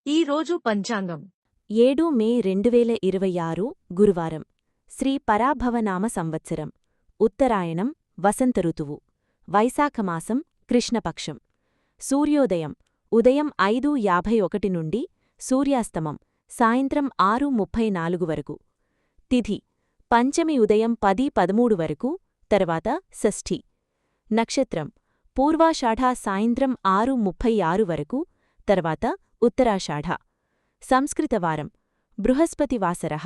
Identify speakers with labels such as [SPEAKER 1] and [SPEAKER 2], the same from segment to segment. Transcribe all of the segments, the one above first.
[SPEAKER 1] ఈ రోజు పంచాంగం
[SPEAKER 2] 7 మే 2026 గురువారం శ్రీ పరాభవనామ సంవత్సరం ఉత్తరాయణం వసంత ఋతువు వైశాఖమాసం కృష్ణపక్షం సూర్యోదయం ఉదయం 5:51 నుండి సూర్యాస్తమం సాయంత్రం 6:34 వరకు తిథి పంచమి ఉదయం 10:13 వరకు తర్వాత షష్ఠి నక్షత్రం పూర్వాషాఢ సాయంత్రం 6:36 వరకు తర్వాత ఉత్తరాషాఢ సంస్కృతవారం బృహస్పతివాసరః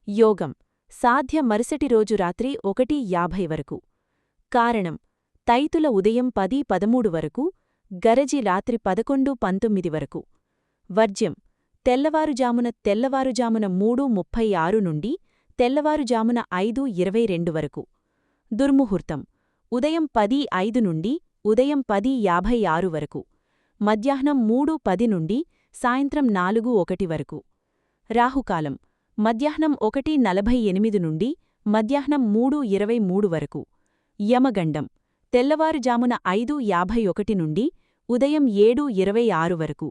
[SPEAKER 2] యోగం సాధ్య మరుసటి రోజు రాత్రి 1:50 వరకు కారణం తైతుల ఉదయం 10:13 వరకు గరజి రాత్రి 11:19 వరకు వర్జ్యం తెల్లవారుజామున 3:36 నుండి తెల్లవారుజామున 5:22 వరకు దుర్ముహూర్తం ఉదయం 10:05 నుండి ఉదయం 10:56 వరకు మధ్యాహ్నం 3:10 నుండి సాయంత్రం 4:01 వరకు రాహుకాలం మధ్యాహ్నం 1:48 నుండి మధ్యాహ్నం 3:23 వరకు యమగండం తెల్లవారుజామున 5:51 నుండి ఉదయం 7:26 వరకు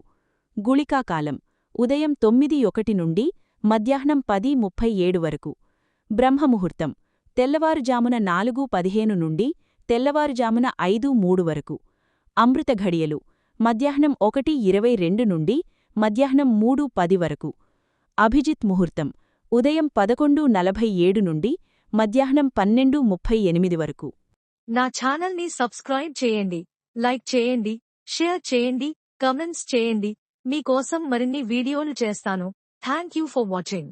[SPEAKER 2] గుళికాకాలం ఉదయం 9:01 నుండి మధ్యాహ్నం 10:37 వరకు బ్రహ్మముహూర్తం తెల్లవారుజామున 4:15 నుండి తెల్లవారుజామున 5:03 వరకు అమృత ఘడియలు మధ్యాహ్నం 1:22 నుండి మధ్యాహ్నం 3:10 వరకు అభిజిత్ ముహూర్తం ఉదయం 11:47 నుండి మధ్యాహ్నం 12:38 వరకు
[SPEAKER 1] నా ఛానల్ని సబ్స్క్రైబ్ చేయండి, లైక్ చేయండి, షేర్ చేయండి, కమెంట్స్ చేయండి. మీకోసం మరిన్ని వీడియోలు చేస్తాను. Thank you for watching.